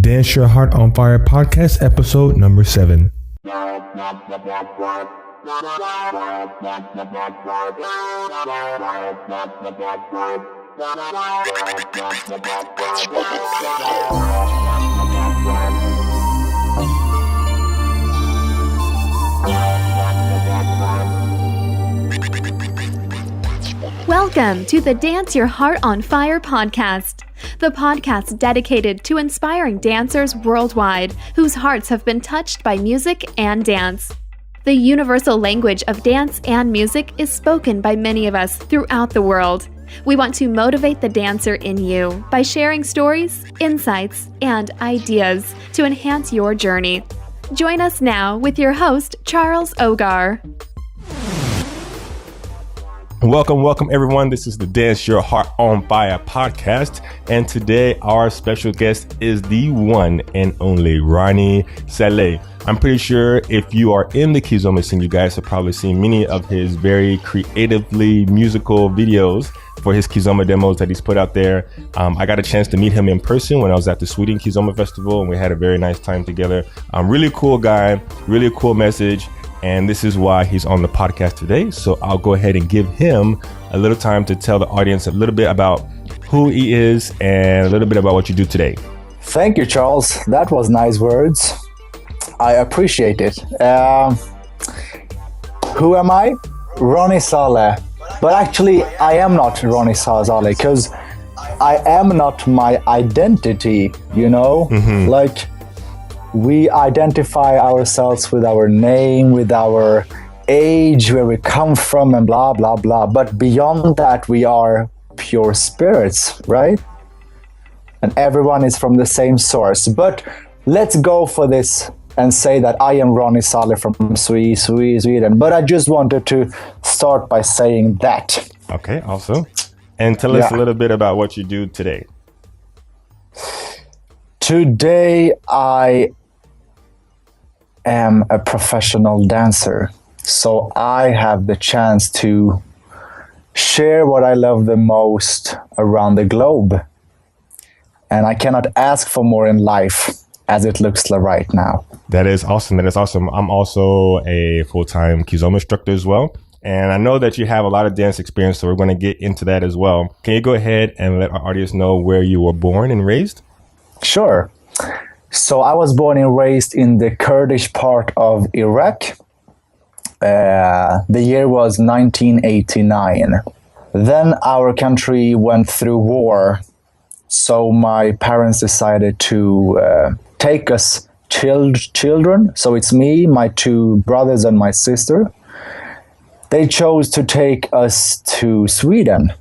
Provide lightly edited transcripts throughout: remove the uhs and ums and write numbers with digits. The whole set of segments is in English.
Dance Your Heart on Fire podcast, episode number 7. Welcome to the Dance Your Heart on Fire podcast, the podcast dedicated to inspiring dancers worldwide whose hearts have been touched by music and dance. The universal language of dance and music is spoken by many of us throughout the world. We want to motivate the dancer in you by sharing stories, insights, and ideas to enhance your journey. Join us now with your host, Charles Ogar. Welcome everyone. This is the Dance Your Heart on Fire podcast. And today our special guest is the one and only Ronie Saleh. I'm pretty sure if you are in the kizomba scene, you guys have probably seen many of his very creatively musical videos for his kizomba demos that he's put out there. I got a chance to meet him in person when I was at the Sweden Kizomba Festival, and we had a very nice time together. Really cool guy, really cool message. And this is why he's on the podcast today. So I'll go ahead and give him a little time to tell the audience a little bit about who he is and a little bit about what you do today. Thank you, Charles. That was nice words. I appreciate it. Who am I? Ronie Saleh. But actually, I am not Ronie Saleh because I am not my identity, you know? Like, we identify ourselves with our name, with our age, where we come from, and blah, blah, blah. But beyond that, we are pure spirits, right? And everyone is from the same source. But let's go for this and say that I am Ronie Saleh from Sweden. But I just wanted to start by saying that. Okay, awesome. And tell us a little bit about what you do today. Today, I am a professional dancer. So I have the chance to share what I love the most around the globe. And I cannot ask for more in life as it looks like right now. That is awesome. I'm also a full-time kizomba instructor as well. And I know that you have a lot of dance experience, so we're going to get into that as well. Can you go ahead and let our audience know where you were born and raised? Sure. So I was born and raised in the Kurdish part of Iraq. The year was 1989. Then our country went through war. So my parents decided to take us children. So it's me, my 2 brothers, and my sister. They chose to take us to Sweden,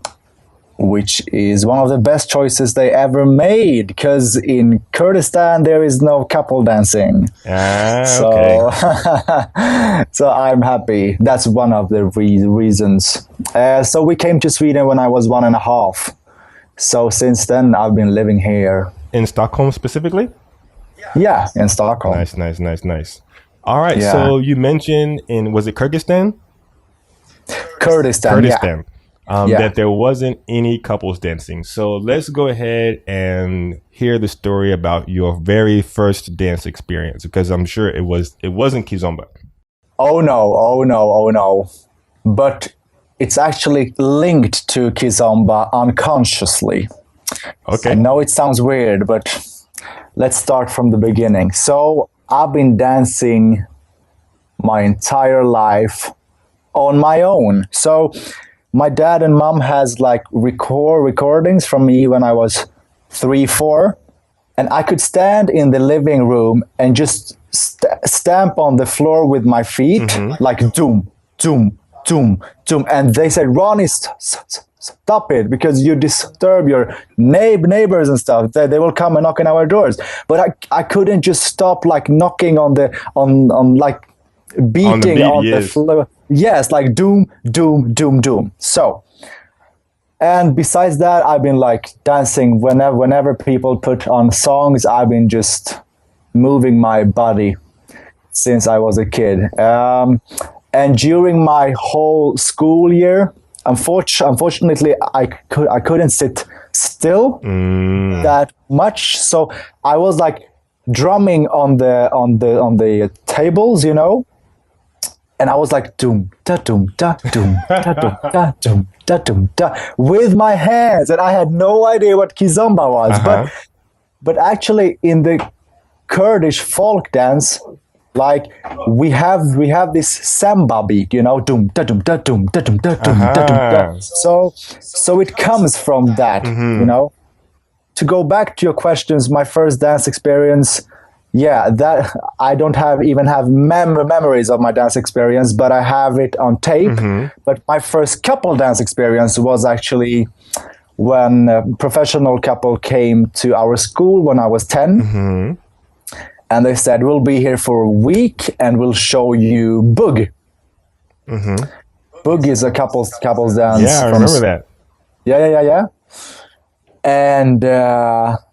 which is one of the best choices they ever made, because in Kurdistan there is no couple dancing. Okay. So I'm happy. That's one of the reasons. So we came to Sweden when I was 1.5. So since then I've been living here. In Stockholm specifically? Yeah, in Stockholm. Nice. All right, so you mentioned was it Kyrgyzstan? Kurdistan. That there wasn't any couples dancing. So let's go ahead and hear the story about your very first dance experience, because I'm sure it wasn't kizomba. Oh no. But it's actually linked to kizomba unconsciously. Okay. I know it sounds weird, but let's start from the beginning. So I've been dancing my entire life on my own. So my dad and mom has like recordings from me when I was 3-4, and I could stand in the living room and just stamp on the floor with my feet, like doom, doom, doom, doom. And they said, Ronnie, stop it, because you disturb your neighbors and stuff. They will come and knock on our doors. But I couldn't just stop like knocking on like beating on the floor. Yes, like doom, doom, doom, doom. So, and besides that, I've been like dancing whenever people put on songs. I've been just moving my body since I was a kid. And during my whole school year, unfortunately, I couldn't sit still that much. So I was like drumming on the tables, you know, and I was like doom da doom da doom da doom da doom da doom da with my hands, and I had no idea what kizomba was. But actually, in the Kurdish folk dance, like we have this samba beat, you know, doom da doom da doom da doom da doom da doom da. So it comes from that, you know. To go back to your questions, my first dance experience, that I don't even have memories of my dance experience, but I have it on tape. But my first couple dance experience was actually when a professional couple came to our school when I was 10. And they said, we'll be here for a week and we'll show you Bug. Bug is a couples dance. Yeah, I remember that. Yeah. And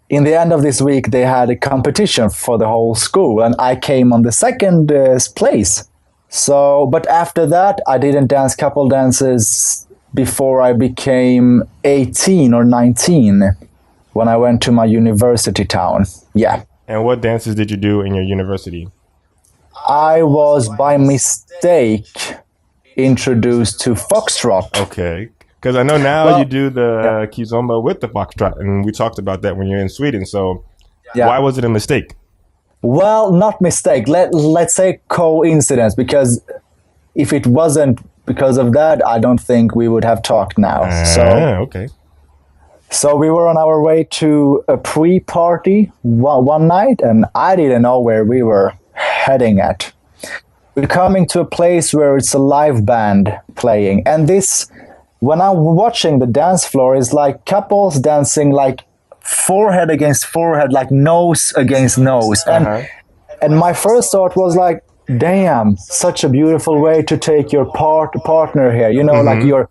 in the end of this week, they had a competition for the whole school. And I came on the second place. So, but after that, I didn't dance couple dances before I became 18 or 19 when I went to my university town. Yeah. And what dances did you do in your university? I was by mistake introduced to Foxtrot. Okay. Because I know now you do the kizomba with the Foxtrot, and we talked about that when you're in Sweden. So why was it a mistake? Well, not mistake. Let's say coincidence, because if it wasn't because of that, I don't think we would have talked now. Okay. So we were on our way to a pre-party one night, and I didn't know where we were heading at. We're coming to a place where it's a live band playing. And this, when I'm watching the dance floor, is like couples dancing like forehead against forehead, like nose against nose. And my first thought was like, damn, such a beautiful way to take your partner here. You know, like you're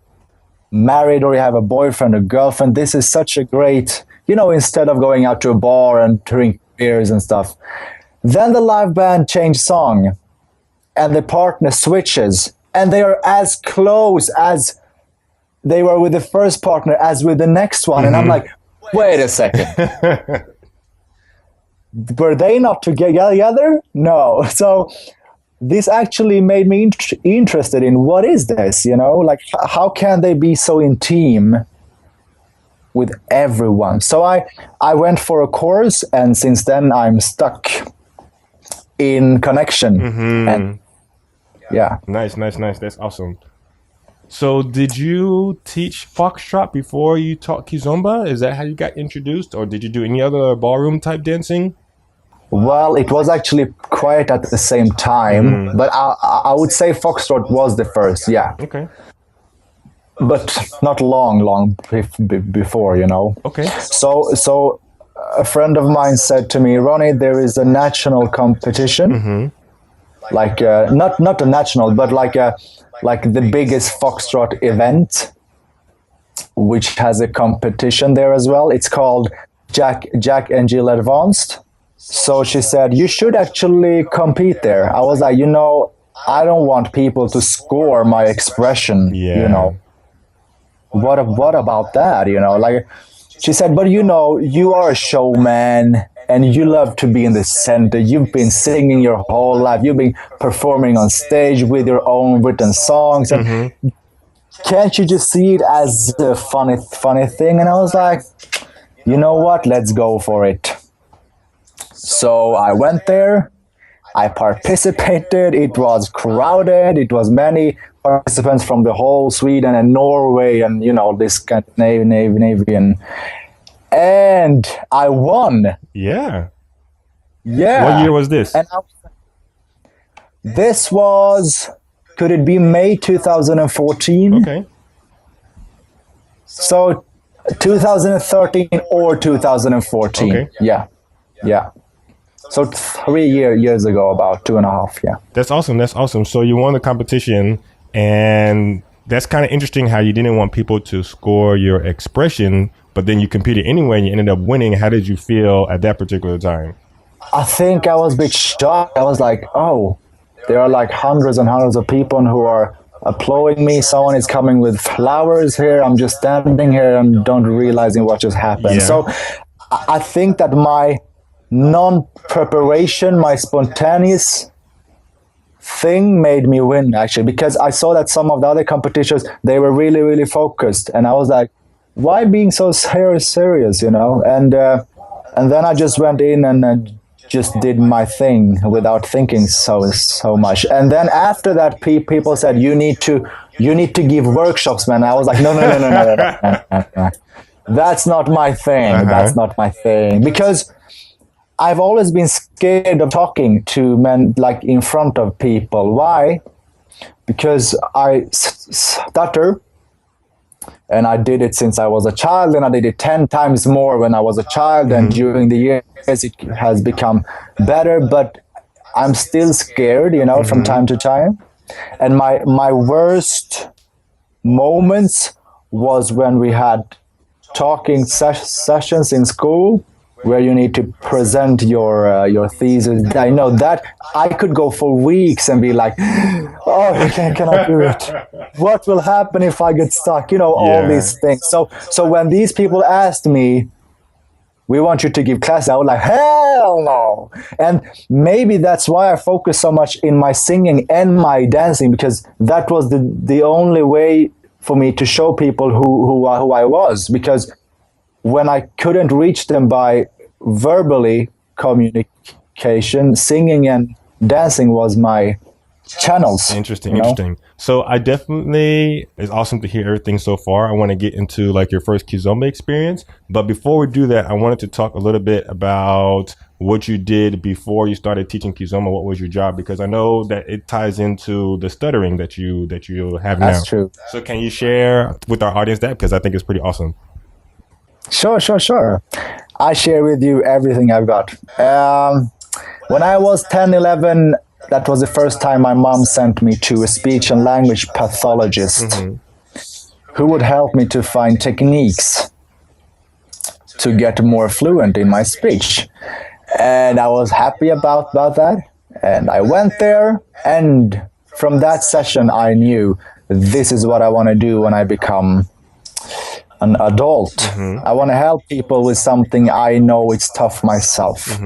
married or you have a boyfriend or girlfriend. This is such a great, you know, instead of going out to a bar and drink beers and stuff. Then the live band changed song and the partner switches and they are as close as they were with the first partner as with the next one. And I'm like, wait a second. Were they not together? No. So this actually made me interested in what is this, you know, like how can they be so intimate with everyone? So I went for a course, and since then I'm stuck in connection. And Nice. That's awesome. So did you teach Foxtrot before you taught kizomba? Is that how you got introduced, or did you do any other ballroom type dancing? Well, it was actually quite at the same time, but I would say Foxtrot was the first, yeah. Okay. But not long before, you know. Okay. So a friend of mine said to me, Ronnie, there is a national competition, like not a national, but like the biggest Foxtrot event, which has a competition there as well. It's called Jack and Jill Advanced. So she said, you should actually compete there. I was like, you know, I don't want people to score my expression, you know. What about that, you know? Like, she said, but you know, you are a showman and you love to be in the center. You've been singing your whole life. You've been performing on stage with your own written songs. And can't you just see it as a funny thing? And I was like, you know what? Let's go for it. So I went there, I participated, it was crowded, it was many participants from the whole Sweden and Norway and, you know, this Scandinavian. And I won. Yeah. Yeah. What year was this? This was, could it be May 2014? Okay. So 2013 or 2014. Okay. Yeah. So 3 years ago, about 2.5, yeah. That's awesome. So you won the competition, and that's kind of interesting how you didn't want people to score your expression, but then you competed anyway and you ended up winning. How did you feel at that particular time? I think I was a bit shocked. I was like, oh, there are like hundreds and hundreds of people who are applauding me. Someone is coming with flowers here. I'm just standing here and don't realizing what just happened. Yeah. So I think that my non-preparation, my spontaneous thing made me win, actually, because I saw that some of the other competitions, they were really, really focused. And I was like, why being so serious, you know? And then I just went in and just did my thing without thinking so much. And then after that, people said, you need to give workshops, man. I was like, no. That's not my thing. That's not my thing. Because I've always been scared of talking to men, like in front of people. Why? Because I stutter. And I did it since I was a child, and I did it 10 times more when I was a child. And during the years, it has become better, but I'm still scared, you know, from time to time. And my worst moments was when we had talking sessions in school, where you need to present your thesis. I know that I could go for weeks and be like, oh, can I do it? What will happen if I get stuck? You know, all these things. So when these people asked me, we want you to give class, I was like, hell no. And maybe that's why I focus so much in my singing and my dancing, because that was the only way for me to show people who I was. Because when I couldn't reach them by verbally communication, singing and dancing was my channels. Interesting. So I definitely, it's awesome to hear everything so far. I want to get into like your first kizomba experience. But before we do that, I wanted to talk a little bit about what you did before you started teaching kizomba. What was your job? Because I know that it ties into the stuttering that you have now. That's true. So can you share with our audience that? Because I think it's pretty awesome. Sure. I share with you everything I've got. When I was 10, 11, that was the first time my mom sent me to a speech and language pathologist who would help me to find techniques to get more fluent in my speech. And I was happy about that. And I went there, and from that session, I knew this is what I want to do when I become an adult. I want to help people with something I know it's tough myself.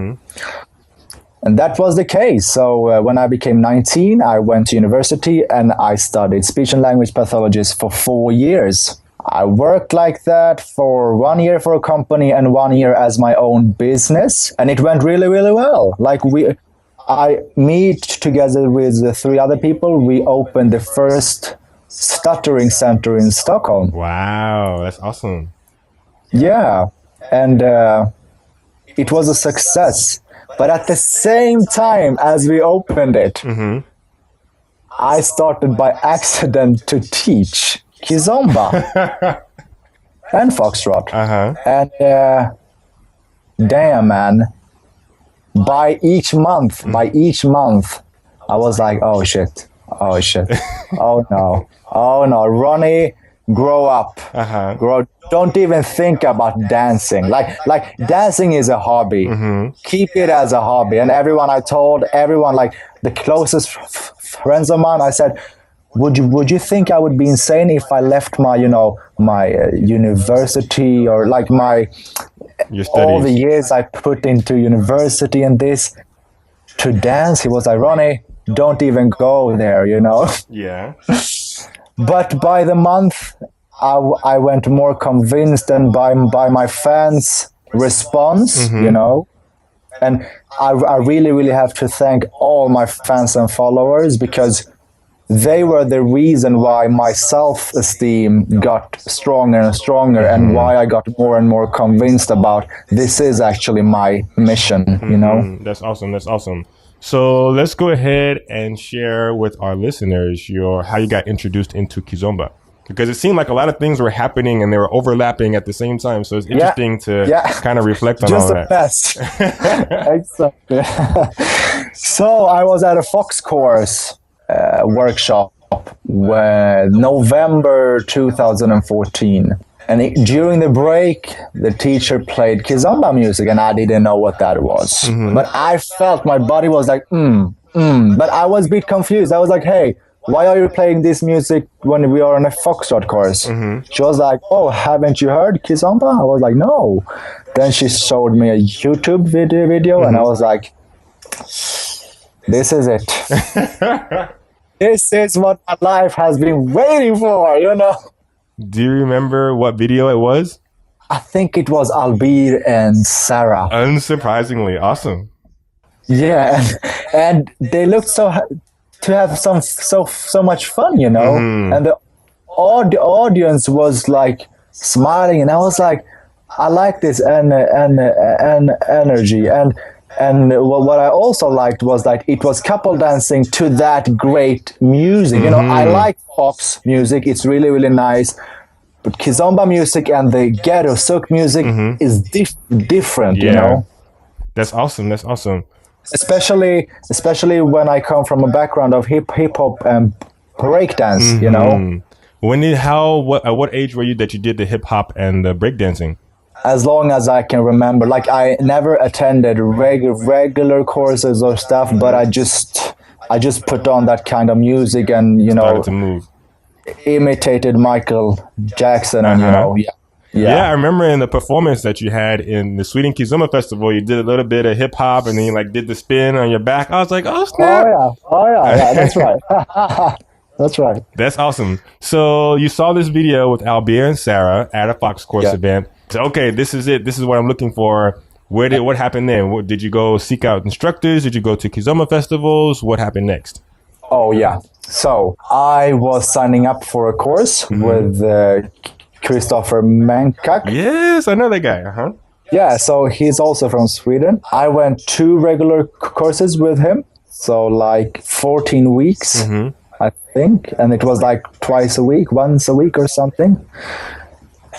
And that was the case. So when I became 19, I went to university and I studied speech and language pathologist for 4 years. I worked like that for 1 year for a company and 1 year as my own business. And it went really, really well. Like me together with 3 other people, we opened the first stuttering center in Stockholm. Wow, that's awesome. Yeah, and it was a success. But at the same time as we opened it, I started by accident to teach kizomba and Foxtrot. And damn, man, by each month, I was like, oh shit, oh no, Ronnie, grow up. Grow. Don't even think about dancing. Like dancing is a hobby. Keep it as a hobby. And I told everyone, like the closest friends of mine, I said, would you think I would be insane if I left my university or like all the years I put into university and this to dance? He was like, Ronnie, don't even go there, you know? Yeah. But by the month, I went more convinced, and by my fans' response, you know, and I really, really have to thank all my fans and followers, because they were the reason why my self-esteem got stronger and stronger, and why I got more and more convinced about this is actually my mission, you know? That's awesome. So let's go ahead and share with our listeners how you got introduced into kizomba, because it seemed like a lot of things were happening and they were overlapping at the same time. So it's interesting to kind of reflect on all that. Just the best. Exactly. So I was at a Fox course workshop November 2014. And during the break, the teacher played kizomba music, and I didn't know what that was. But I felt my body was like, But I was a bit confused. I was like, hey, why are you playing this music when we are on a Foxtrot course? She was like, oh, haven't you heard kizomba? I was like, no. Then she showed me a YouTube video and I was like, this is it. This is what my life has been waiting for, you know. Do you remember what video it was? I think it was Albir and Sarah. Unsurprisingly, awesome. Yeah, and they looked to have so much fun, you know. And the audience was like smiling, and I was like, I like this and energy. And what I also liked was that it was couple dancing to that great music. You know, I like pops music; it's really really nice. But kizomba music and the ghetto souk music is different, you know. That's awesome. That's awesome. Especially when I come from a background of hip hop and breakdance, you know. At what age were you that you did the hip hop and the breakdancing? As long as I can remember. Like, I never attended regular courses or stuff, but I just put on that kind of music and, you know, started to move. Imitated Michael Jackson and, you know, Yeah, I remember in the performance that you had in the Sweden Kizomba Festival, you did a little bit of hip hop and then you like did the spin on your back. I was like, oh snap. Oh yeah, that's right. That's right. That's awesome. So you saw this video with Albir and Sarah at a Fox Course event. So, okay, this is it. This is what I'm looking for. What happened then? Did you go seek out instructors? Did you go to Kizomba festivals? What happened next? Oh yeah. So I was signing up for a course with Christopher Mankak. Yes, I know that guy. Yeah, so he's also from Sweden. I went 2 regular courses with him. So like 14 weeks, I think. And it was like once a week or something.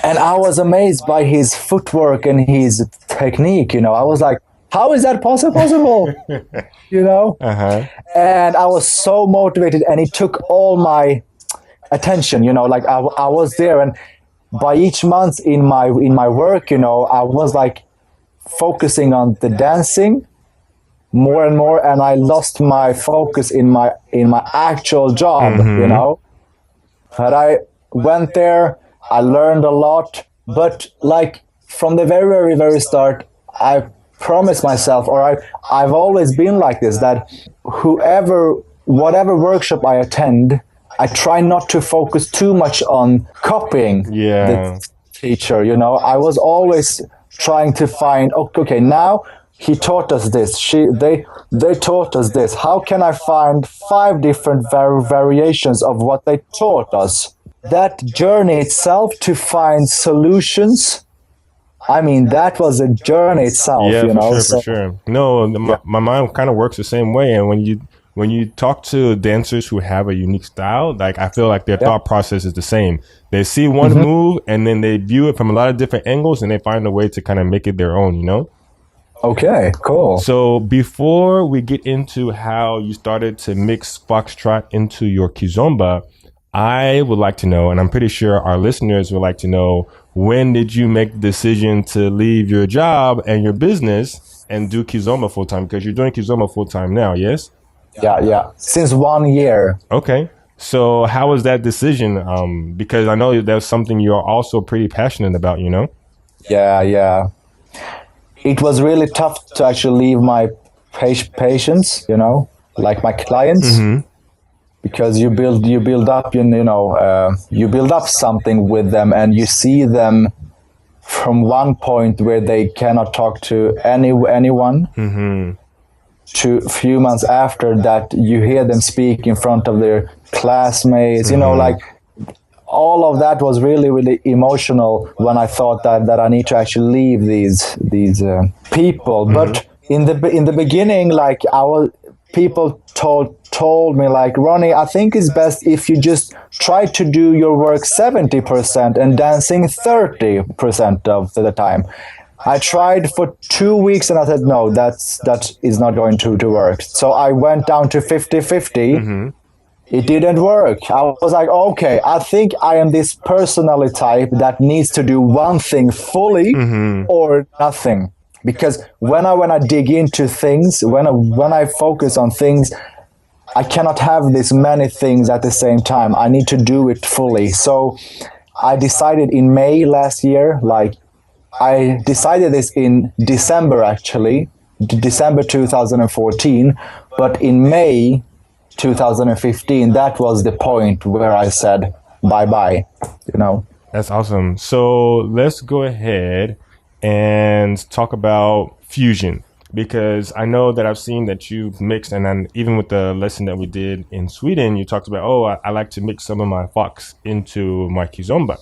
And I was amazed by his footwork and his technique, you know. I was like, how is that possible? You know? And I was so motivated and it took all my attention, you know, like I was there, and by each month in my work, you know, I was like focusing on the dancing more and more, and I lost my focus in my actual job, you know. But I went there, I learned a lot, but like from the very, very, very start, I promised myself, or I've always been like this, that whatever workshop I attend, I try not to focus too much on copying the teacher, you know. I was always trying to find, okay, now he taught us this, they taught us this. How can I find 5 different variations of what they taught us? That journey itself to find solutions, I mean, that was a journey itself, you know. For sure. No, my mind kind of works the same way. And when you talk to dancers who have a unique style, like I feel like their thought process is the same. They see one move and then they view it from a lot of different angles and they find a way to kind of make it their own, you know? Okay, cool. So before we get into how you started to mix Foxtrot into your kizomba, I would like to know, and I'm pretty sure our listeners would like to know, when did you make the decision to leave your job and your business and do kizomba full time? Because you're doing kizomba full time now, yes? Yeah. Since 1 year. Okay. So how was that decision? Because I know that's something you're also pretty passionate about, you know? Yeah. It was really tough to actually leave my patients, you know, like my clients. Because you build up, you know, you build up something with them, and you see them from one point where they cannot talk to anyone, to a few months after that, you hear them speak in front of their classmates. You know, like all of that was really, really emotional when I thought that I need to actually leave these people. But in the beginning, like people told me, like, Ronnie, I think it's best if you just try to do your work 70% and dancing 30% of the time. I tried for 2 weeks and I said, no, that is not going to work. So I went down to 50-50. It didn't work. I was like, okay, I think I am this personality type that needs to do one thing fully or nothing. Because when I dig into things, when I focus on things, I cannot have this many things at the same time. I need to do it fully. So I decided in May last year, like I decided this in December actually, December 2014, but in May 2015, that was the point where I said bye-bye, you know. That's awesome. So let's go ahead and talk about fusion, because I know that I've seen that you've mixed, and then even with the lesson that we did in Sweden, you talked about, I like to mix some of my Fox into my kizomba.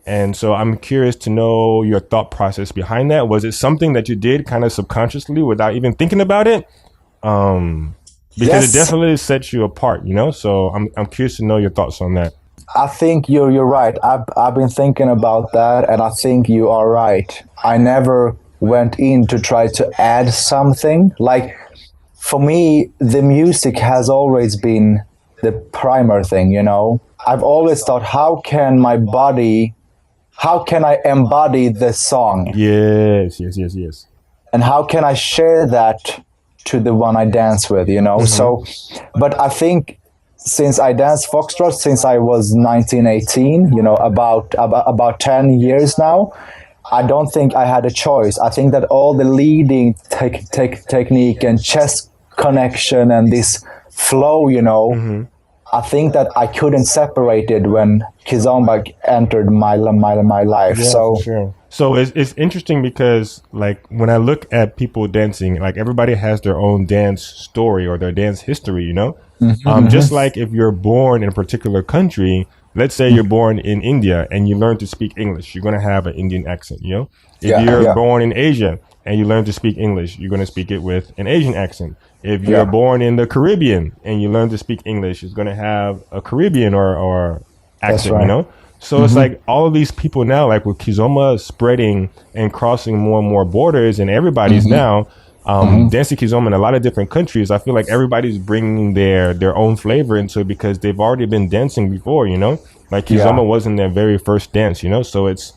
And so I'm curious to know your thought process behind that. Was it something that you did kind of subconsciously without even thinking about it? Because it definitely sets you apart, you know? So I'm curious to know your thoughts on that. I think you're right. I've been thinking about that, and I think you are right. I never went in to try to add something. Like, for me, the music has always been the primer thing, you know? I've always thought, how can I embody the song? Yes. And how can I share that to the one I dance with, you know? So, but I think since I danced Foxtrot since I was 1918, you know, about 10 years now, I don't think I had a choice. I think that all the leading technique and chest connection and this flow, you know, I think that I couldn't separate it when kizomba entered my life. Yeah, so for sure. So it's interesting because, like, when I look at people dancing, like, everybody has their own dance story or their dance history, you know? Just like if you're born in a particular country, let's say you're born in India and you learn to speak English, you're going to have an Indian accent, you know? If you're born in Asia and you learn to speak English, you're going to speak it with an Asian accent. If you're born in the Caribbean and you learn to speak English, it's going to have a Caribbean or accent, you know? So it's like all of these people now, like with kizomba spreading and crossing more and more borders, and everybody's now dancing kizomba in a lot of different countries. I feel like everybody's bringing their own flavor into it because they've already been dancing before, you know? Like kizomba wasn't their very first dance, you know? So it's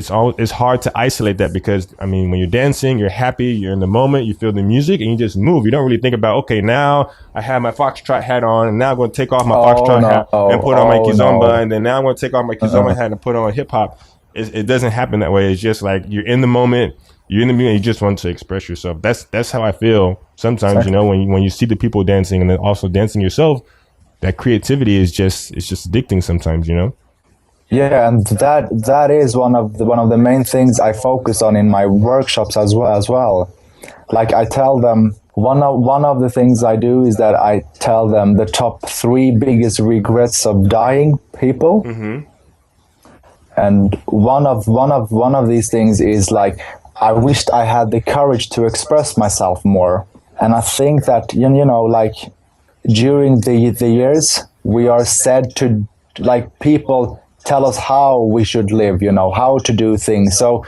hard to isolate that because, I mean, when you're dancing, you're happy, you're in the moment, you feel the music, and you just move. You don't really think about, okay, now I have my Foxtrot hat on, and now I'm going to take off my Foxtrot hat and put on my kizomba, and then now I'm going to take off my kizomba hat and put on hip hop. It doesn't happen that way. It's just like you're in the moment, you just want to express yourself. That's how I feel sometimes, you know, when you see the people dancing and then also dancing yourself, that creativity is just addicting sometimes, you know? Yeah, and that is one of the main things I focus on in my workshops as well. Like I tell them, one of the things I do is that I tell them the top 3 biggest regrets of dying people. And one of these things is like, I wished I had the courage to express myself more. And I think that, you know, like during the years, we are said to, like, people tell us how we should live, you know, how to do things. So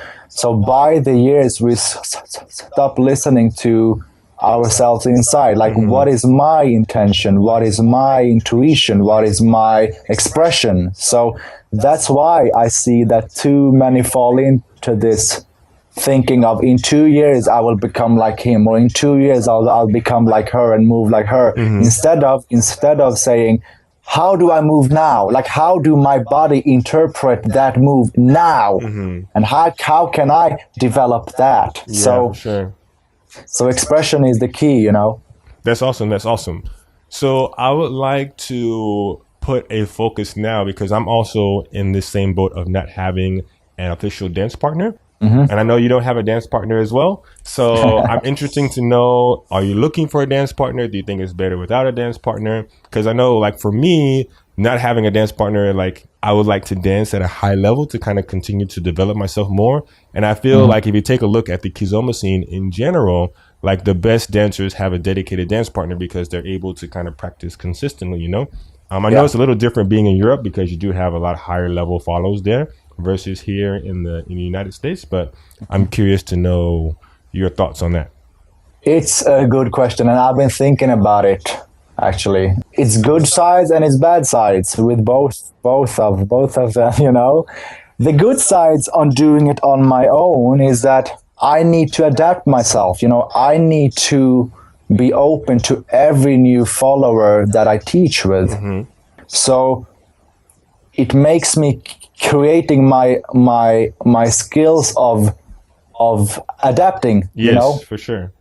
by the years, we stop listening to ourselves inside. Like, what is my intention? What is my intuition? What is my expression? So that's why I see that too many fall into this thinking of, in 2 years I will become like him, or in 2 years I'll become like her and move like her. Instead of saying, how do I move now? Like, how do my body interpret that move now? And how can I develop that? Yeah, sure. So expression is the key, you know? That's awesome. So I would like to put a focus now, because I'm also in the same boat of not having an official dance partner. And I know you don't have a dance partner as well. So I'm interested to know, are you looking for a dance partner? Do you think it's better without a dance partner? Because I know, like, for me, not having a dance partner, like, I would like to dance at a high level to kind of continue to develop myself more. And I feel like if you take a look at the kizomba scene in general, like, the best dancers have a dedicated dance partner because they're able to kind of practice consistently, you know? I know it's a little different being in Europe because you do have a lot higher level follows there versus here in the United States, but I'm curious to know your thoughts on that. It's a good question, and I've been thinking about it, actually. It's good sides and it's bad sides with both of them, you know. The good sides on doing it on my own is that I need to adapt myself, you know. I need to be open to every new follower that I teach with. So it makes me creating my skills of adapting, Yes, you know. for sure.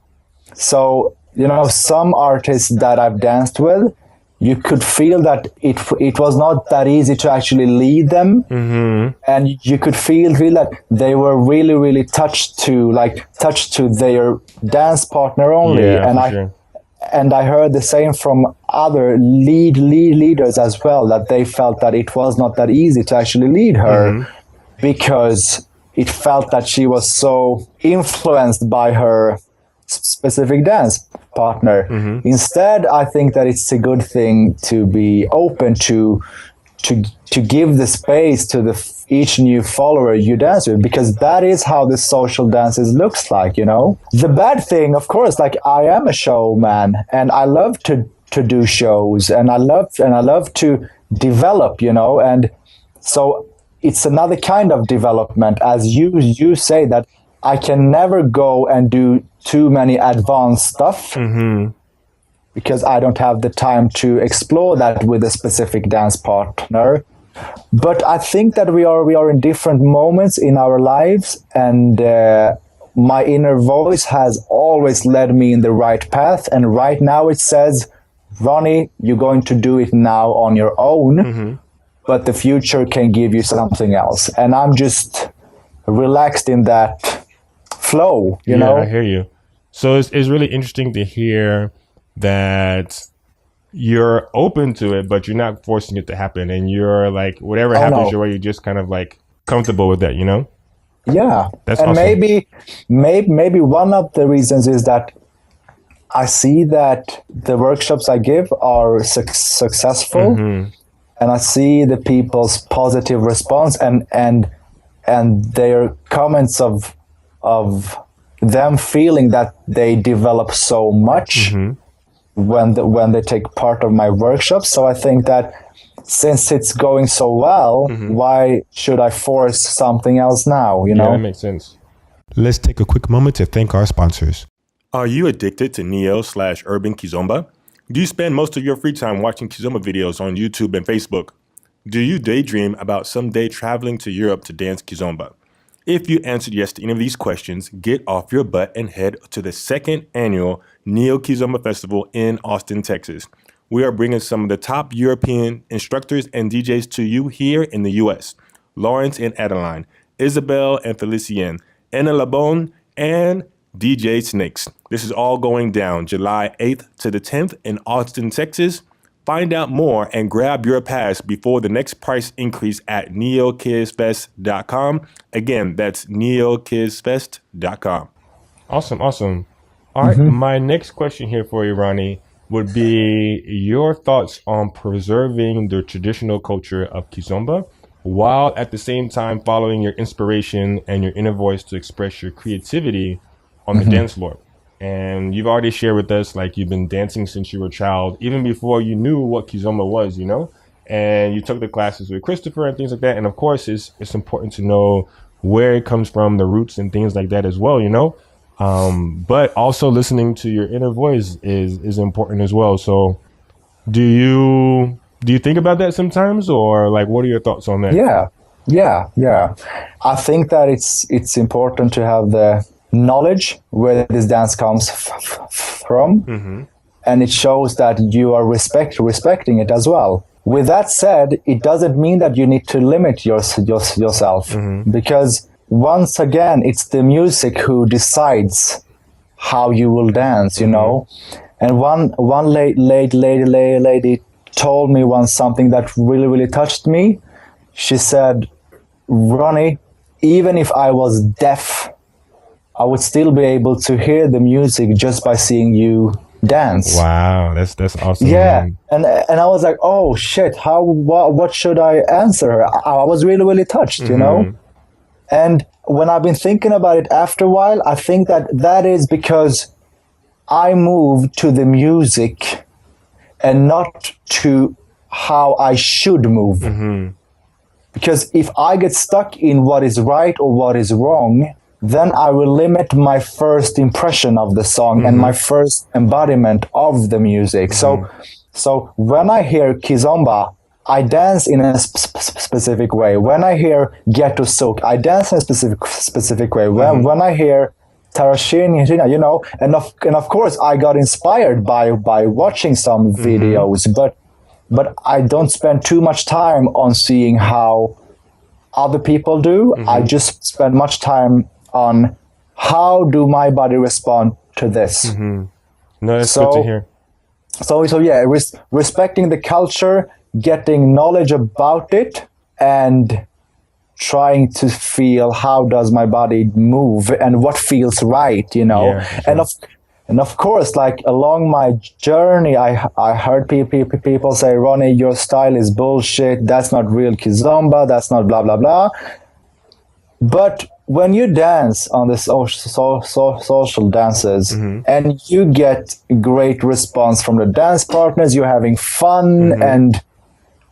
So, you know, some artists that I've danced with, you could feel that it was not that easy to actually lead them, and you could feel that they were really touched to their dance partner only. Yeah, And for sure. and I heard the same from other leaders as well, that they felt that it was not that easy to actually lead her, because it felt that she was so influenced by her specific dance partner. Instead, I think that it's a good thing to be open to give the space to each new follower you dance with, because that is how the social dances looks like, you know. The bad thing, of course, like, I am a showman and I love to do shows, and I love to develop, you know. And so it's another kind of development, as you say, that I can never go and do too many advanced stuff, because I don't have the time to explore that with a specific dance partner. But I think that we are in different moments in our lives, and my inner voice has always led me in the right path. And right now it says, Ronnie, you're going to do it now on your own, but the future can give you something else. And I'm just relaxed in that flow, you know? I hear you. So it's really interesting to hear that you're open to it, but you're not forcing it to happen. And you're like, whatever happens your way, you're just kind of like comfortable with that, you know? Yeah. That's and awesome. maybe one of the reasons is that I see that the workshops I give are successful, and I see the people's positive response and their comments of them feeling that they develop so much when they take part of my workshops. So I think that since it's going so well, why should I force something else now, you know? Yeah, that makes sense. Let's take a quick moment to thank our sponsors. Are you addicted to neo/urban kizomba? Do you spend most of your free time watching kizomba videos on YouTube and Facebook? Do you daydream about someday traveling to Europe to dance kizomba? If you answered yes to any of these questions, get off your butt and head to the second annual Neo Kizomba Festival in Austin, Texas. We are bringing some of the top European instructors and DJs to you here in the US. Lawrence and Adeline, Isabel and Felicien, Anna Labone, and DJ Snakes. This is all going down July 8th to the 10th in Austin, Texas. Find out more and grab your pass before the next price increase at neokizfest.com. Again, that's neokizfest.com. Awesome. All right, my next question here for you, Ronnie, would be your thoughts on preserving the traditional culture of kizomba while at the same time following your inspiration and your inner voice to express your creativity on the dance floor. And you've already shared with us, like, you've been dancing since you were a child, even before you knew what kizomba was, you know, and you took the classes with Christopher and things like that. And of course, it's important to know where it comes from, the roots and things like that as well, you know. But also listening to your inner voice is important as well. So do you think about that sometimes, or like, what are your thoughts on that? Yeah. I think that it's important to have the knowledge where this dance comes from, and it shows that you are respecting it as well. With that said, it doesn't mean that you need to limit yourself, because once again, it's the music who decides how you will dance, you know. And one lady told me once something that really touched me. She said, Ronnie, even if I was deaf, I would still be able to hear the music just by seeing you dance. Wow, that's awesome. Yeah, and I was like, oh shit, what should I answer her? I was really touched, you know. And when I've been thinking about it after a while, I think that is because I moved to the music and not to how I should move. Because if I get stuck in what is right or what is wrong, then I will limit my first impression of the song and my first embodiment of the music. So when I hear kizomba, I dance in a specific way. When I hear ghetto souk, I dance in a specific way. When I hear Tarashini, you know, and of course I got inspired by watching some videos, but I don't spend too much time on seeing how other people do. I just spend much time on how do my body respond to this. No, that's good to hear. So yeah, respecting the culture, getting knowledge about it, and trying to feel how does my body move and what feels right, you know. Yeah, sure. And of course, like along my journey, I heard people say, Ronnie, your style is bullshit. That's not real kizomba. That's not blah blah blah. But when you dance on the social dances and you get great response from the dance partners, you're having fun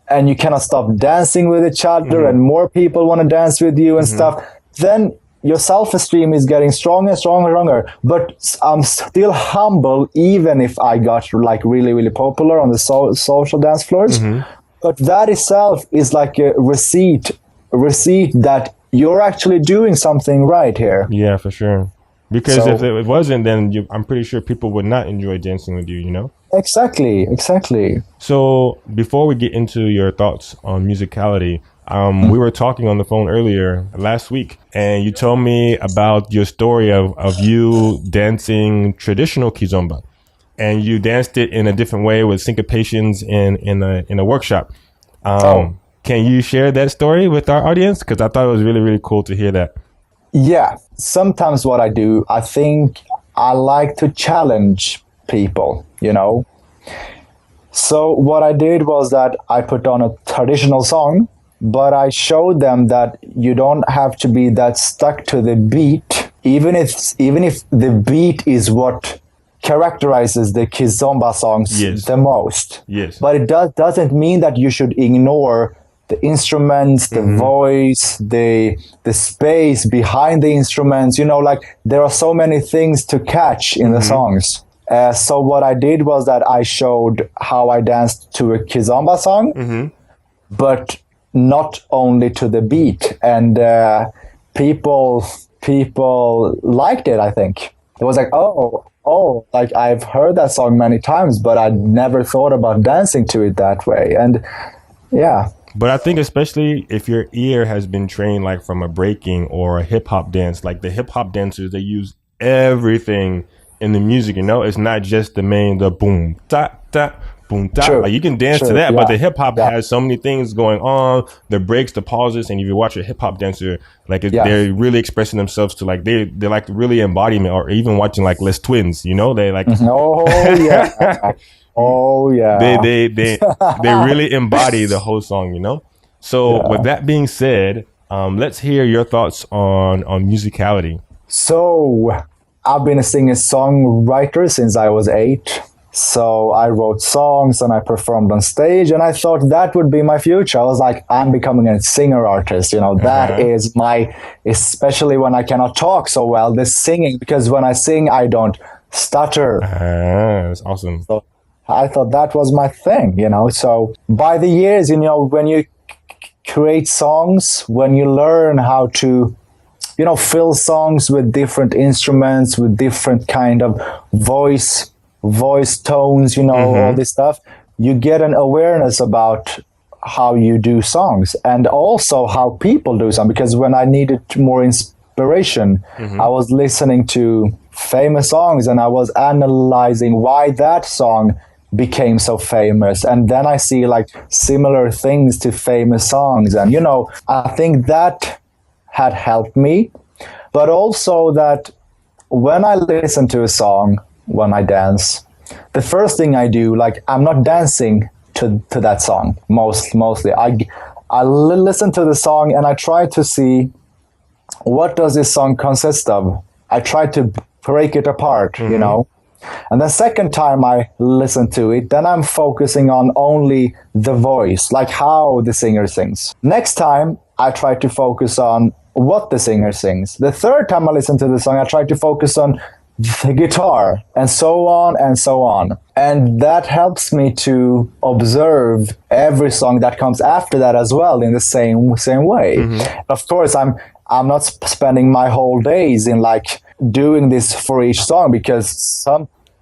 and you cannot stop dancing with each other and more people want to dance with you and stuff, then your self-esteem is getting stronger and stronger. But I'm still humble even if I got like really, really popular on the social dance floors. But that itself is like a receipt that you're actually doing something right here. Yeah, for sure. Because if it wasn't, then I'm pretty sure people would not enjoy dancing with you, you know? Exactly. So before we get into your thoughts on musicality, we were talking on the phone earlier last week, and you told me about your story of you dancing traditional kizomba, and you danced it in a different way with syncopations in a workshop. Can you share that story with our audience? Because I thought it was really, really cool to hear that. Yeah. Sometimes what I do, I think I like to challenge people, you know. So what I did was that I put on a traditional song, but I showed them that you don't have to be that stuck to the beat, even if the beat is what characterizes the kizomba songs the most. Yes. But it doesn't mean that you should ignore the instruments, the voice, the space behind the instruments, you know, like there are so many things to catch in the songs. So what I did was that I showed how I danced to a kizomba song, but not only to the beat. And people liked it, I think. It was like, oh, like I've heard that song many times, but I never thought about dancing to it that way. And yeah. But I think especially if your ear has been trained like from a breaking or a hip hop dance, like the hip hop dancers, they use everything in the music, you know? It's not just the boom, ta, ta, boom, ta. Like you can dance to that, but the hip hop has so many things going on, the breaks, the pauses, and if you watch a hip hop dancer, like they're really expressing themselves to like, they're like really embodiment, or even watching like Les Twins, you know? They like, oh yeah. They really embody the whole song, you know? So with that being said, let's hear your thoughts on musicality. So I've been a singer-songwriter since I was 8. So I wrote songs and I performed on stage, and I thought that would be my future. I was like, I'm becoming a singer artist, you know, that is especially when I cannot talk so well, this singing, because when I sing, I don't stutter. That's awesome. So I thought that was my thing, you know. So by the years, you know, when you create songs, when you learn how to, you know, fill songs with different instruments, with different kind of voice tones, you know, all this stuff, you get an awareness about how you do songs and also how people do songs. Because when I needed more inspiration, I was listening to famous songs and I was analyzing why that song became so famous, and then I see like similar things to famous songs, and you know, I think that had helped me. But also that when I listen to a song, when I dance, the first thing I do, like I'm not dancing to that song mostly. I listen to the song and I try to see what does this song consist of. I try to break it apart, you know. And the second time I listen to it, then I'm focusing on only the voice, like how the singer sings. Next time, I try to focus on what the singer sings. The third time I listen to the song, I try to focus on the guitar, and so on and so on. And that helps me to observe every song that comes after that as well in the same way. Of course, I'm not spending my whole days in like doing this for each song, because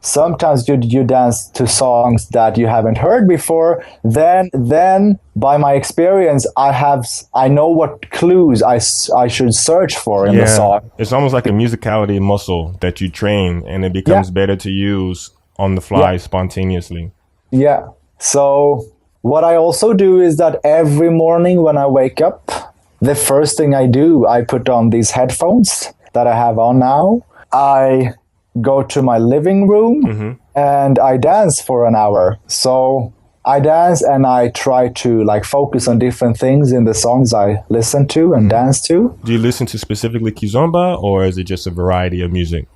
sometimes you dance to songs that you haven't heard before. Then by my experience, I know what clues I should search for in the song. It's almost like a musicality muscle that you train, and it becomes better to use on the fly spontaneously. Yeah. So what I also do is that every morning when I wake up, the first thing I do, I put on these headphones that I have on now. I go to my living room and I dance for an hour. So I dance and I try to like focus on different things in the songs I listen to and dance to. Do you listen to specifically kizomba, or is it just a variety of music?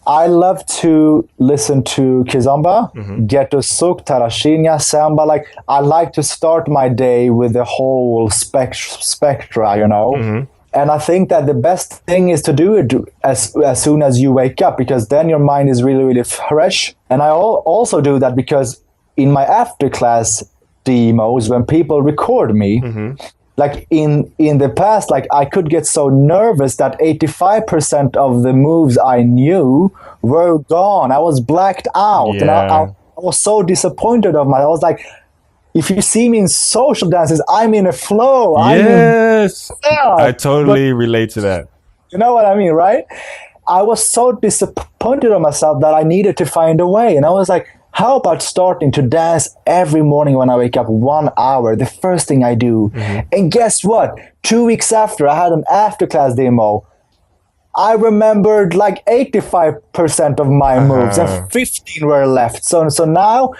I love to listen to kizomba, ghetto souk, tarashinha, samba. Like I like to start my day with the whole spectra, you know. And I think that the best thing is to do it as soon as you wake up, because then your mind is really, really fresh. And I also do that because in my after class demos, when people record me, like in the past, like I could get so nervous that 85% of the moves I knew were gone. I was blacked out. And I was so disappointed of myself. I was like, if you see me in social dances, I'm in a flow. Yes. I totally relate to that. You know what I mean, right? I was so disappointed of myself that I needed to find a way. And I was like, how about starting to dance every morning when I wake up 1 hour, the first thing I do? And guess what? 2 weeks after, I had an after-class demo. I remembered like 85% of my moves and 15 were left. So now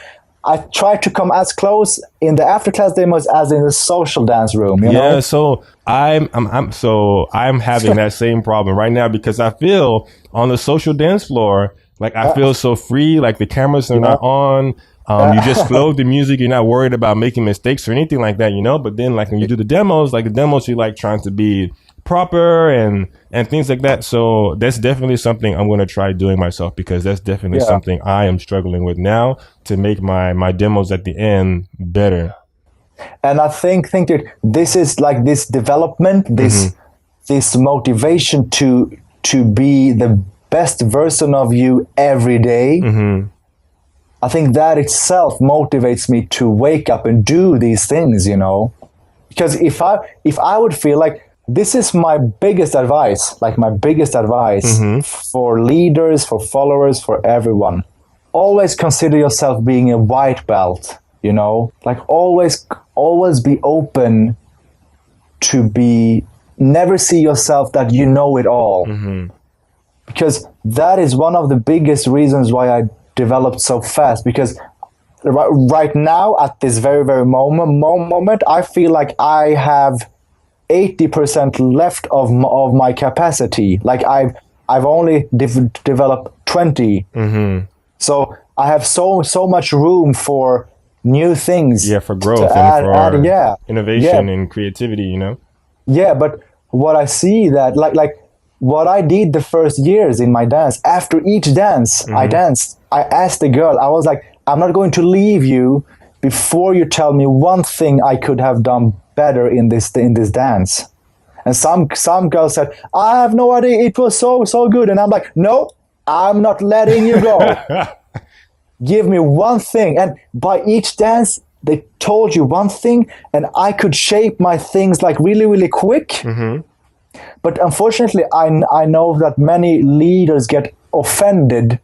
I try to come as close in the after-class demos as in the social dance room. You know? So I'm having that same problem right now, because I feel on the social dance floor, like I feel so free, like the cameras are not on. You just flow the music. You're not worried about making mistakes or anything like that, you know? But then like when you do the demos, you're like trying to be proper and things like that. So that's definitely something I'm going to try doing myself, because that's definitely something I am struggling with now to make my demos at the end better. And I think that this is like this development, this motivation to be the best version of you every day. I think that itself motivates me to wake up and do these things, you know, because if I would feel like, this is my biggest advice, for leaders, for followers, for everyone. Always consider yourself being a white belt, you know, like always be open to never see yourself that you know it all. Because that is one of the biggest reasons why I developed so fast, because right now at this very, very moment, I feel like I have 80% left of my capacity. Like I've only developed 20. So I have so much room for new things. Yeah, for growth and for innovation and creativity, you know? Yeah, but what I see that like what I did the first years in my dance, after each dance I danced, I asked the girl, I was like, I'm not going to leave you before you tell me one thing I could have done better in this dance. And some girls said, I have no idea, it was so good. And I'm like, no, I'm not letting you go. Give me one thing. And by each dance, they told you one thing, and I could shape my things like really, really quick. But unfortunately, I know that many leaders get offended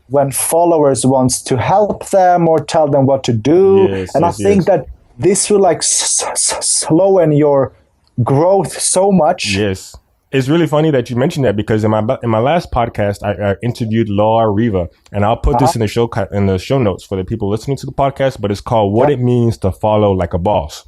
when followers wants to help them or tell them what to do. I think that this will like slow your growth so much. Yes. It's really funny that you mentioned that, because in my last podcast, I interviewed Laura Riva, and I'll put this in the show notes for the people listening to the podcast, but it's called What It Means to Follow Like a Boss.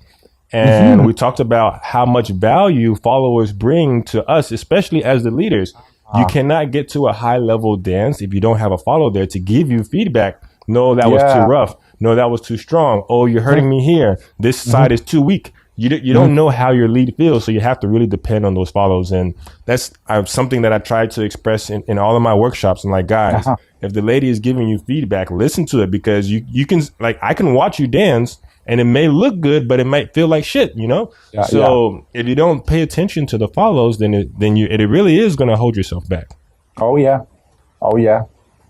And we talked about how much value followers bring to us, especially as the leaders. You cannot get to a high level dance if you don't have a follower there to give you feedback. No, that was too rough. No, that was too strong. Oh, you're hurting me here. This side is too weak. you don't know how your lead feels, so you have to really depend on those follows. And that's something that I try to express in all of my workshops. I'm like, guys, if the lady is giving you feedback, listen to it, because you can, like, I can watch you dance and it may look good, but it might feel like shit, you know? If you don't pay attention to the follows, then it really is going to hold yourself back. Oh yeah.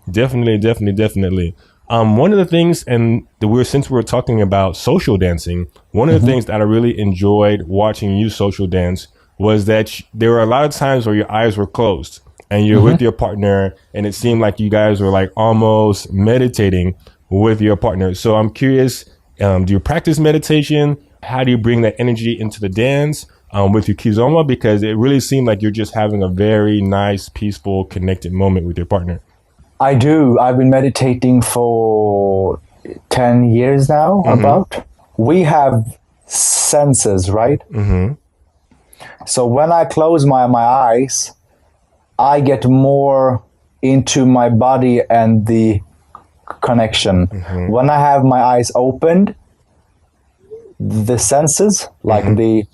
Definitely. One of the things, and since we're talking about social dancing, one of the things that I really enjoyed watching you social dance was that there were a lot of times where your eyes were closed and you're with your partner, and it seemed like you guys were like almost meditating with your partner. So I'm curious, do you practice meditation? How do you bring that energy into the dance with your kizomba? Because it really seemed like you're just having a very nice, peaceful, connected moment with your partner. I do. I've been meditating for 10 years now, about. We have senses, right? So when I close my eyes, I get more into my body and the connection. When I have my eyes opened, the senses, like the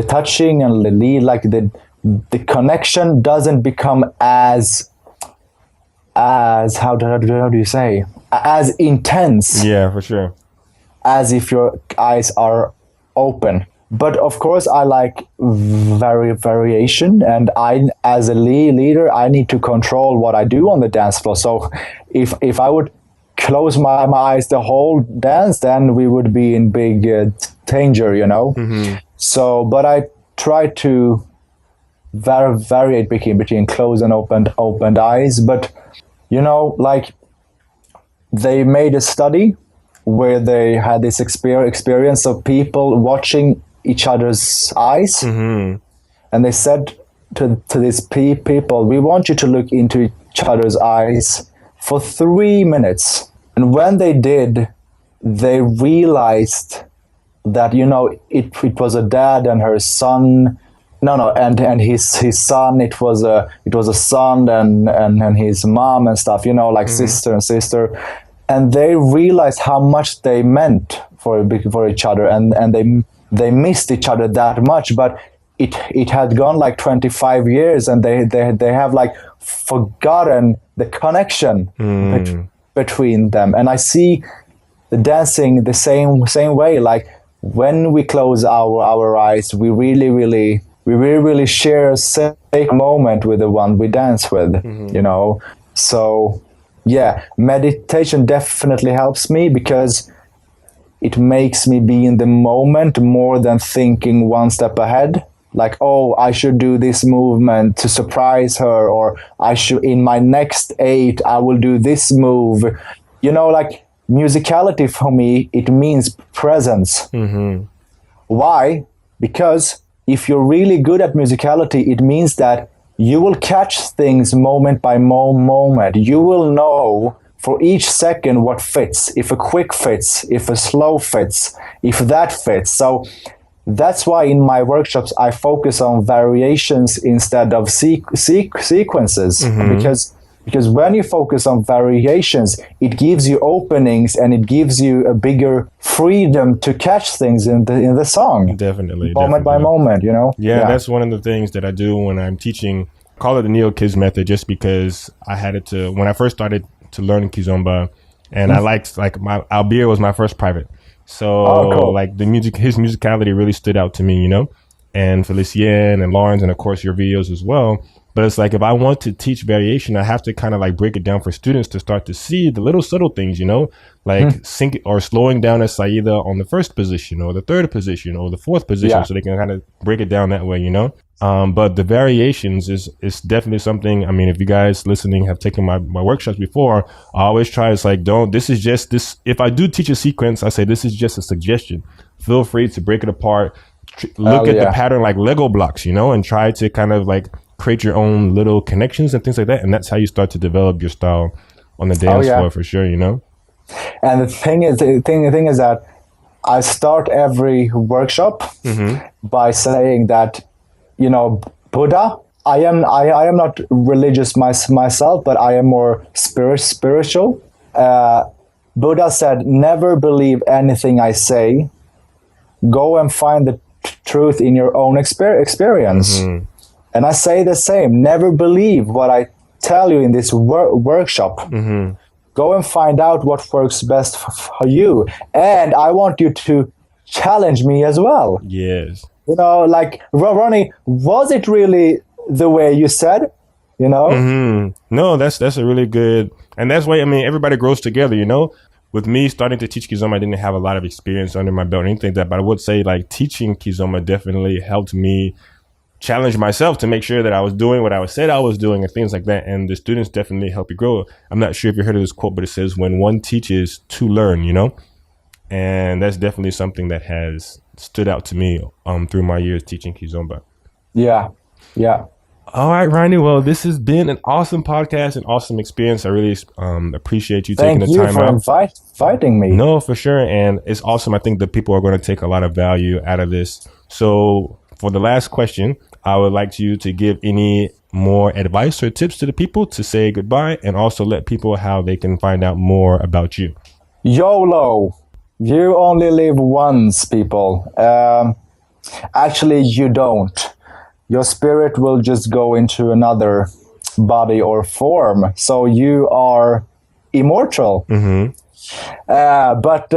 touching and the lead, like the connection doesn't become as how do you say, as intense. Yeah, for sure. As if your eyes are open. But of course, I like variation, and I, as a leader, I need to control what I do on the dance floor. So if I would close my eyes the whole dance, then we would be in big danger, you know. So, but I try to variate between closed and opened eyes. But you know, like, they made a study where they had this experience of people watching each other's eyes, and they said to these people, we want you to look into each other's eyes for 3 minutes. And when they did, they realized that, you know, it was a dad and her son. And his son. It was a son and his mom and stuff. You know, like sister and sister, and they realized how much they meant for each other, and they missed each other that much. But it had gone like 25 years, and they have like forgotten the connection between them. And I see the dancing the same way. Like, when we close our eyes, we really share a safe moment with the one we dance with, you know. So yeah, meditation definitely helps me, because it makes me be in the moment more than thinking one step ahead. Like, oh, I should do this movement to surprise her, or I should, in my next 8, I will do this move. You know, like, musicality for me, it means presence. Why? Because if you're really good at musicality, it means that you will catch things moment by moment. You will know for each second what fits, if a quick fits, if a slow fits, if that fits. So that's why in my workshops, I focus on variations instead of sequences, because when you focus on variations, it gives you openings, and it gives you a bigger freedom to catch things in the song. Definitely. Moment by moment, you know? Yeah, that's one of the things that I do when I'm teaching. Call it the Neo-Kiz method, just because I had it to, when I first started to learn kizomba, and I liked, like, my Albir was my first private. So cool. Like his musicality really stood out to me, you know, and Felicien and Lawrence, and of course your videos as well. But it's like, if I want to teach variation, I have to kind of like break it down for students to start to see the little subtle things, you know, like sync or slowing down a saida on the first position or the third position or the fourth position, so they can kind of break it down that way, you know. But the variations is definitely something. I mean, if you guys listening have taken my workshops before, I always try, it's like, this is just this. If I do teach a sequence, I say, this is just a suggestion. Feel free to break it apart, look at the pattern like Lego blocks, you know, and try to kind of like create your own little connections and things like that. And that's how you start to develop your style on the dance floor, for sure, you know. And the thing is that I start every workshop by saying that, you know, Buddha, I am not religious myself, but I am more spiritual. Buddha said, never believe anything I say. Go and find the truth in your own experience. And I say the same. Never believe what I tell you in this workshop. Go and find out what works best for you. And I want you to challenge me as well. Yes. Like, Ronnie, was it really the way you said? No, that's a really good, and that's why, I mean, everybody grows together, With me starting to teach kizomba, I didn't have a lot of experience under my belt or anything like that, but I would say like teaching kizomba definitely helped me challenge myself to make sure that I was doing what I said I was doing and things like that. And the students definitely help you grow. I'm not sure if you heard of this quote, but it says, when one teaches, two learn, And that's definitely something that has stood out to me through my years teaching kizomba. Yeah. All right, Ronnie. Well, this has been an awesome podcast, an awesome experience. I really appreciate you taking the time out. Thank you for inviting me. No, for sure. And it's awesome. I think the people are going to take a lot of value out of this. So for the last question, I would like you to give any more advice or tips to the people to say goodbye, and also let people how they can find out more about you. YOLO. You only live once, people. Actually, you don't. Your spirit will just go into another body or form. So you are immortal. But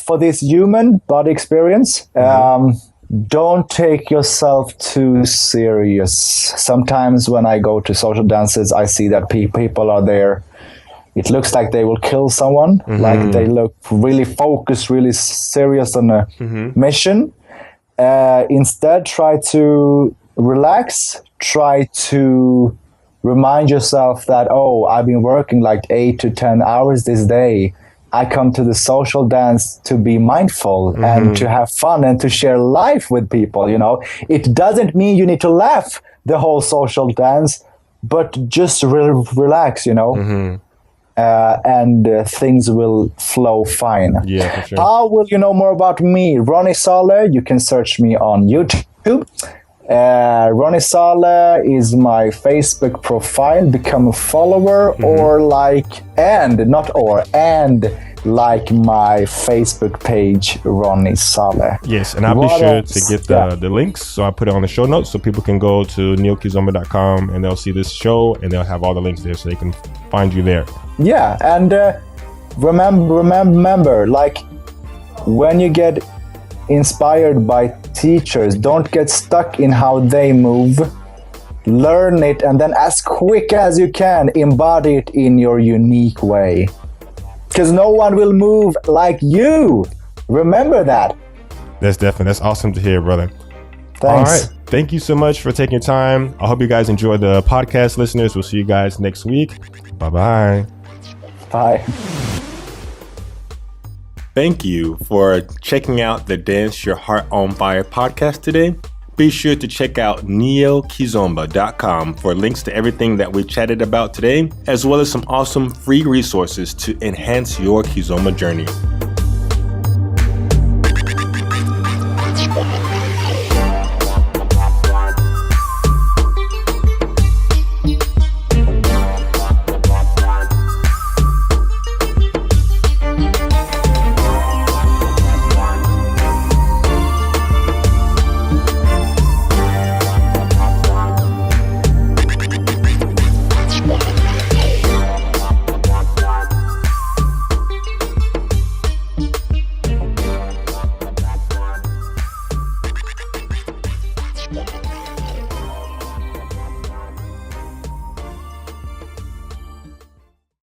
for this human body experience, don't take yourself too serious. Sometimes when I go to social dances, I see that people are there. It looks like they will kill someone, like they look really focused, really serious on a mission. Instead, try to relax, try to remind yourself that, I've been working like 8 to 10 hours this day. I come to the social dance to be mindful and to have fun and to share life with people, It doesn't mean you need to laugh the whole social dance, but just relax, and things will flow fine. Yeah, for sure. How will you know more about me? Ronie Saleh, you can search me on YouTube. Ronie Saleh is my Facebook profile. Become a follower and like my Facebook page, Ronie Saleh. Yes, and I'll be sure to get the links. So I put it on the show notes so people can go to neokizomba.com and they'll see this show and they'll have all the links there so they can find you there. Yeah, and remember, like, when you get inspired by teachers, don't get stuck in how they move. Learn it, and then as quick as you can, embody it in your unique way. Because no one will move like you. Remember that. That's awesome to hear, brother. Thanks. All right. Thank you so much for taking your time. I hope you guys enjoy the podcast, listeners. We'll see you guys next week. Bye-bye. Bye. Thank you for checking out the Dance Your Heart on Fire podcast today. Be sure to check out neokizomba.com for links to everything that we chatted about today, as well as some awesome free resources to enhance your kizomba journey.